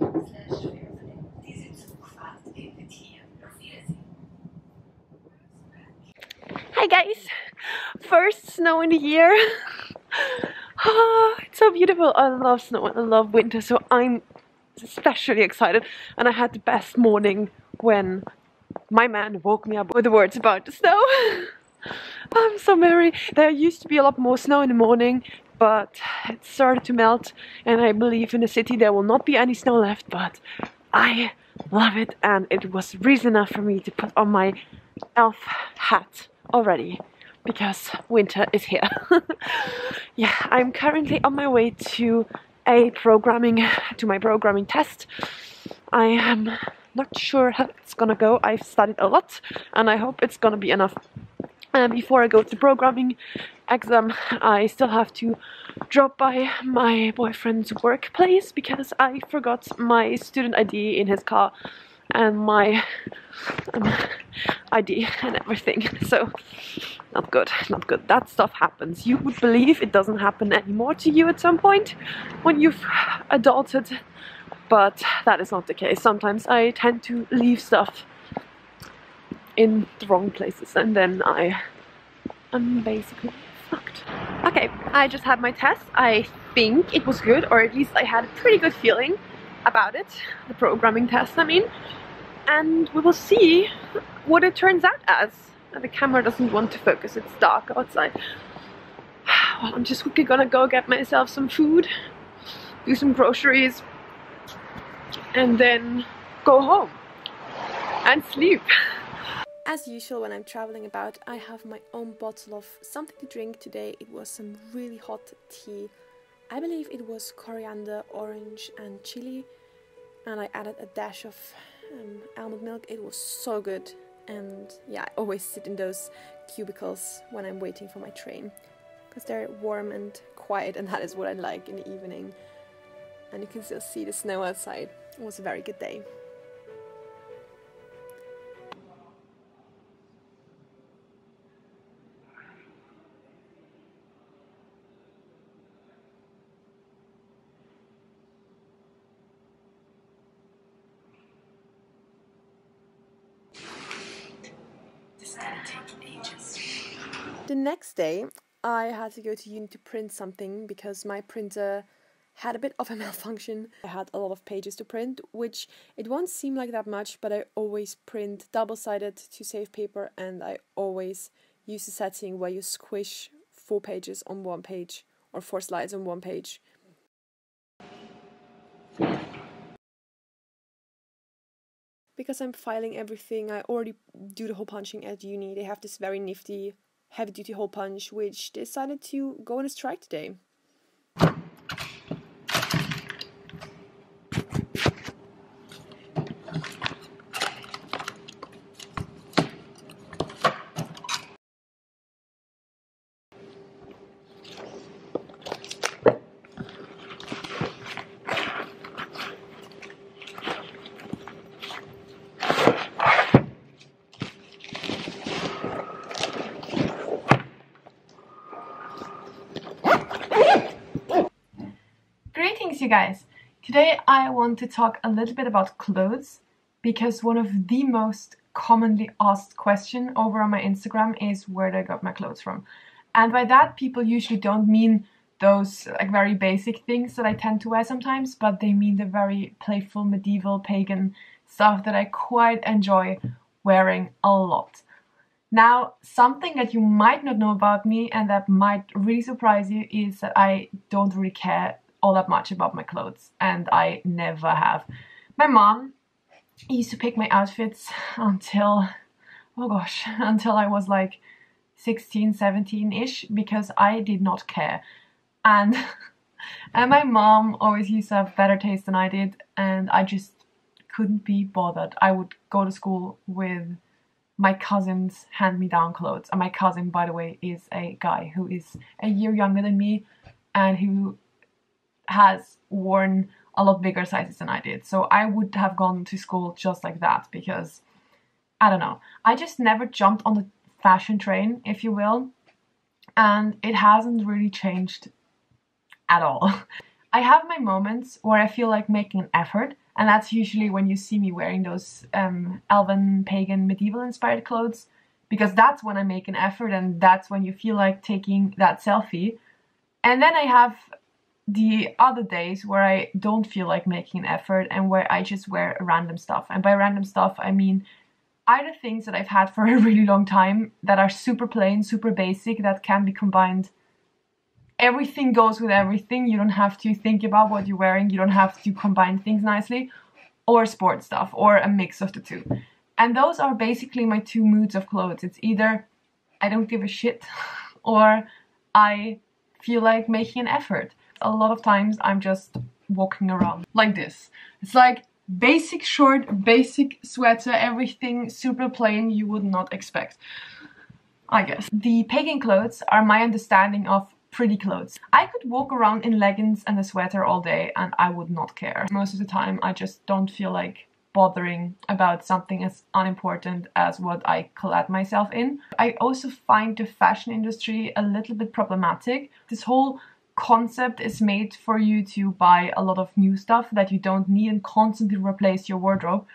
Hi guys! First snow in the year. It's so beautiful. I love snow and I love winter, so I'm especially excited. And I had the best morning when my man woke me up with the words about the snow. I'm so merry. There used to be a lot more snow in the morning, but it started to melt, and I believe in the city there will not be any snow left, but I love it, and it was reason enough for me to put on my elf hat already, because winter is here. Yeah, I'm currently on my way to my programming test. I am not sure how it's gonna go. I've studied a lot and I hope it's gonna be enough. Before I go to the programming exam, I still have to drop by my boyfriend's workplace because I forgot my student ID in his car and my ID and everything. So not good, not good. That stuff happens. You would believe it doesn't happen anymore to you at some point when you've adulted, but that is not the case. Sometimes I tend to leave stuff in the wrong places and then I'm basically fucked. Okay, I just had my test. I think it was good, or at least I had a pretty good feeling about it. The programming test, I mean. And we will see what it turns out as. The camera doesn't want to focus, it's dark outside. Well, I'm just quickly gonna go get myself some food, do some groceries, and then go home and sleep. As usual when I'm traveling about, I have my own bottle of something to drink. Today it was some really hot tea. I believe it was coriander, orange and chili, and I added a dash of almond milk. It was so good, and yeah, I always sit in those cubicles when I'm waiting for my train because they're warm and quiet, and that is what I like in the evening. And you can still see the snow outside. It was a very good day. The next day I had to go to uni to print something because my printer had a bit of a malfunction. I had a lot of pages to print, which it won't seem like that much, but I always print double-sided to save paper, and I always use the setting where you squish 4 pages on one page or 4 slides on one page. Because I'm filing everything, I already do the hole punching at uni. They have this very nifty heavy-duty hole punch, which decided to go on a strike today. Greetings, you guys! Today I want to talk a little bit about clothes, because one of the most commonly asked questions over on my Instagram is where I got my clothes from. And by that, people usually don't mean those like very basic things that I tend to wear sometimes, but they mean the very playful, medieval, pagan stuff that I quite enjoy wearing a lot. Now, something that you might not know about me and that might really surprise you is that I don't really care all that much about my clothes, and I never have. My mom used to pick my outfits until, oh gosh, until I was like 16, 17-ish, because I did not care. And my mom always used to have better taste than I did, and I just couldn't be bothered. I would go to school with my cousin's hand-me-down clothes. And my cousin, by the way, is a guy who is a year younger than me and who has worn a lot bigger sizes than I did. So I would have gone to school just like that because, I don't know, I just never jumped on the fashion train, if you will, and it hasn't really changed at all. I have my moments where I feel like making an effort And that's usually when you see me wearing those elven, pagan, medieval inspired clothes, because that's when I make an effort and that's when you feel like taking that selfie. And then I have the other days where I don't feel like making an effort and where I just wear random stuff. And by random stuff, I mean either things that I've had for a really long time that are super plain, super basic, that can be combined. Everything goes with everything. You don't have to think about what you're wearing. You don't have to combine things nicely. Or sport stuff, or a mix of the two. And those are basically my two moods of clothes. It's either I don't give a shit or I feel like making an effort. A lot of times I'm just walking around like this. It's like basic short, basic sweater, everything super plain you would not expect, I guess. The pagan clothes are my understanding of pretty clothes. I could walk around in leggings and a sweater all day and I would not care. Most of the time I just don't feel like bothering about something as unimportant as what I clad myself in. I also find the fashion industry a little bit problematic. This whole concept is made for you to buy a lot of new stuff that you don't need and constantly replace your wardrobe,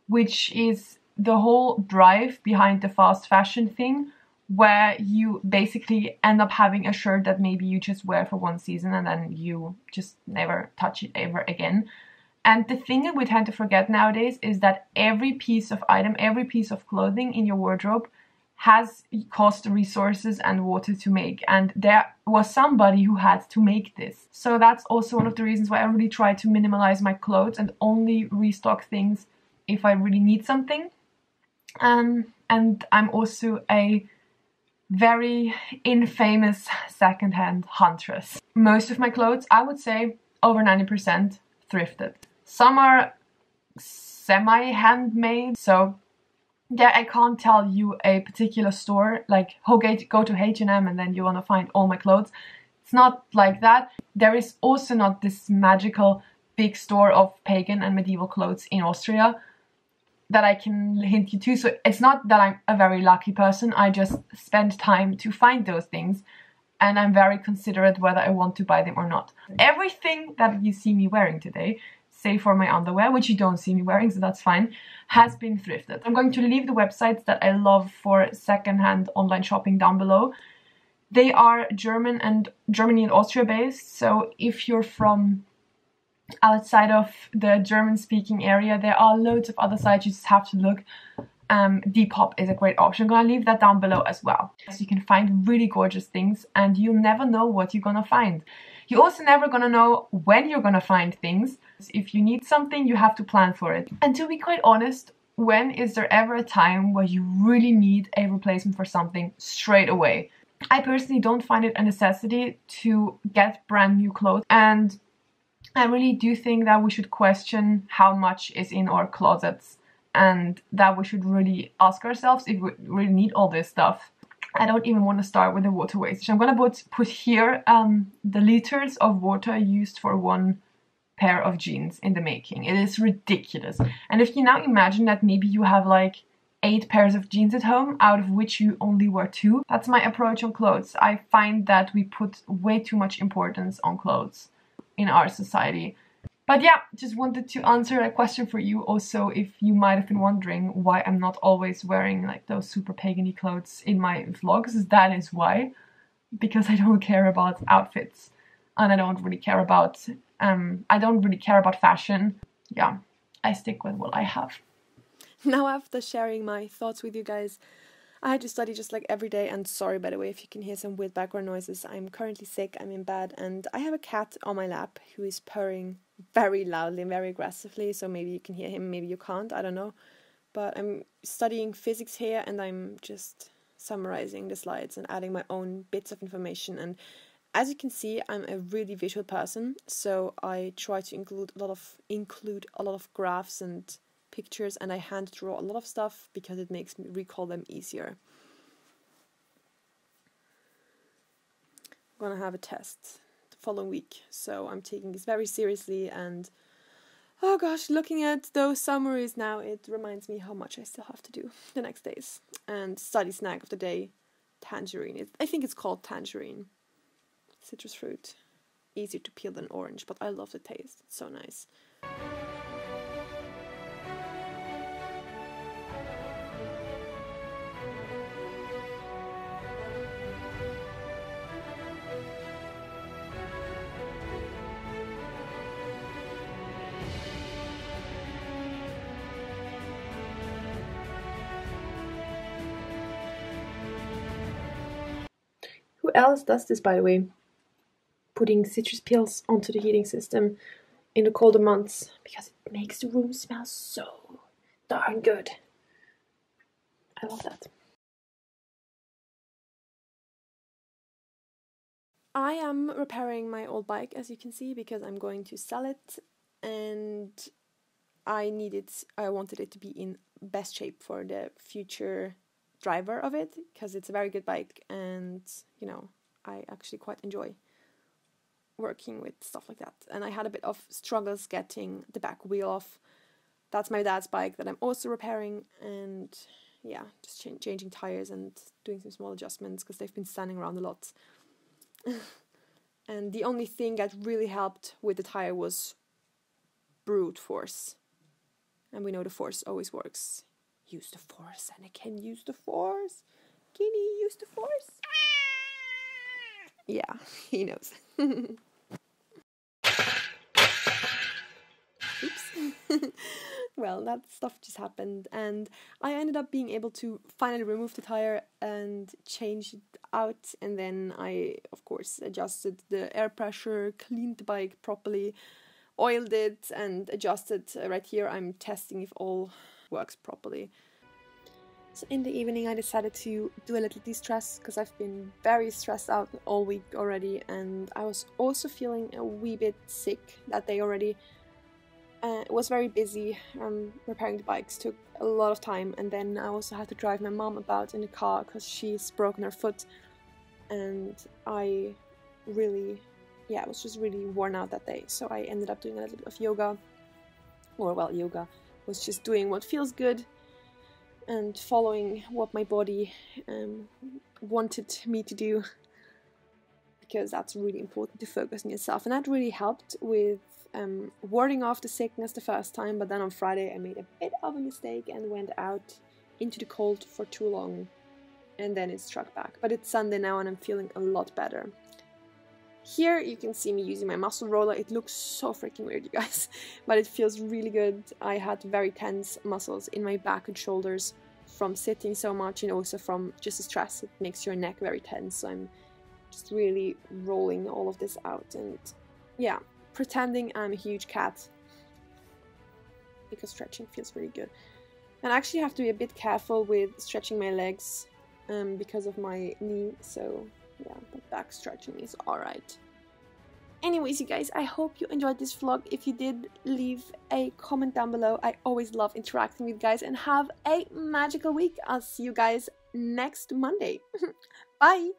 which is the whole drive behind the fast fashion thing, where you basically end up having a shirt that maybe you just wear for one season and then you just never touch it ever again. And the thing that we tend to forget nowadays is that every piece of item, every piece of clothing in your wardrobe has cost resources and water to make, and there was somebody who had to make this. So that's also one of the reasons why I really try to minimalize my clothes and only restock things if I really need something. And I'm also a very infamous secondhand huntress. Most of my clothes, I would say over 90%, thrifted. Some are semi-handmade, so yeah, I can't tell you a particular store, like go to H&M and then you want to find all my clothes. It's not like that. There is also not this magical big store of pagan and medieval clothes in Austria that I can hint you to. So it's not that I'm a very lucky person, I just spend time to find those things and I'm very considerate whether I want to buy them or not. Everything that you see me wearing today, save for my underwear, which you don't see me wearing, so that's fine, has been thrifted. I'm going to leave the websites that I love for secondhand online shopping down below. They are Germany and Austria based, so if you're from outside of the German-speaking area, there are loads of other sites, you just have to look. Depop is a great option. I'm gonna leave that down below as well. So you can find really gorgeous things and you'll never know what you're gonna find. You're also never gonna know when you're gonna find things. If you need something, you have to plan for it. And to be quite honest, when is there ever a time where you really need a replacement for something straight away? I personally don't find it a necessity to get brand new clothes, and I really do think that we should question how much is in our closets and that we should really ask ourselves if we really need all this stuff. I don't even want to start with the water wastage. I'm gonna put here the liters of water used for one pair of jeans in the making. It is ridiculous. And if you now imagine that maybe you have like 8 pairs of jeans at home, out of which you only wear 2. That's my approach on clothes. I find that we put way too much importance on clothes in our society. But yeah, just wanted to answer a question for you also, if you might have been wondering why I'm not always wearing like those super pagan-y clothes in my vlogs. That is why. Because I don't care about outfits and I don't really care about fashion. Yeah, I stick with what I have. Now, after sharing my thoughts with you guys, I had to study just like every day, and sorry by the way if you can hear some weird background noises. I'm currently sick, I'm in bed, and I have a cat on my lap who is purring very loudly and very aggressively, so maybe you can hear him, maybe you can't, I don't know. But I'm studying physics here and I'm just summarizing the slides and adding my own bits of information. And as you can see, I'm a really visual person, so I try to include a lot of graphs and pictures, and I hand draw a lot of stuff because it makes me recall them easier. I'm gonna have a test the following week, so I'm taking this very seriously, and oh gosh, looking at those summaries now, it reminds me how much I still have to do the next days. And study snack of the day, tangerine. I think it's called tangerine. Citrus fruit. Easier to peel than orange, but I love the taste. It's so nice. else does this, by the way? Putting citrus peels onto the heating system in the colder months because it makes the room smell so darn good. I love that. I am repairing my old bike, as you can see, because I'm going to sell it, and I wanted it to be in best shape for the future driver of it, because it's a very good bike, and you know, I actually quite enjoy working with stuff like that. And I had a bit of struggles getting the back wheel off. That's my dad's bike that I'm also repairing, and yeah, just changing tires and doing some small adjustments because they've been standing around a lot. And the only thing that really helped with the tire was brute force. And we know the force always works. Use the force, and I can use the force. Can you use the force? Yeah, he knows. Oops. Well, that stuff just happened, and I ended up being able to finally remove the tire and change it out, and then I, of course, adjusted the air pressure, cleaned the bike properly, oiled it, and adjusted. Right here I'm testing if all works properly. So in the evening I decided to do a little de-stress because I've been very stressed out all week already, and I was also feeling a wee bit sick that day already. It was very busy. Repairing the bikes took a lot of time, and then I also had to drive my mom about in the car because she's broken her foot, and I really, was just really worn out that day. So I ended up doing a little bit of yoga, or well, yoga was just doing what feels good and following what my body wanted me to do, because that's really important to focus on yourself, and that really helped with warding off the sickness the first time. But then on Friday I made a bit of a mistake and went out into the cold for too long, and then it struck back. But it's Sunday now and I'm feeling a lot better. Here you can see me using my muscle roller. It looks so freaking weird, you guys, but it feels really good. I had very tense muscles in my back and shoulders from sitting so much, and also from just the stress. It makes your neck very tense, so I'm just really rolling all of this out, and yeah, pretending I'm a huge cat because stretching feels really good. And I actually have to be a bit careful with stretching my legs because of my knee, so yeah, but back stretching is alright. Anyways, you guys, I hope you enjoyed this vlog. If you did, leave a comment down below. I always love interacting with you guys, and have a magical week. I'll see you guys next Monday. Bye!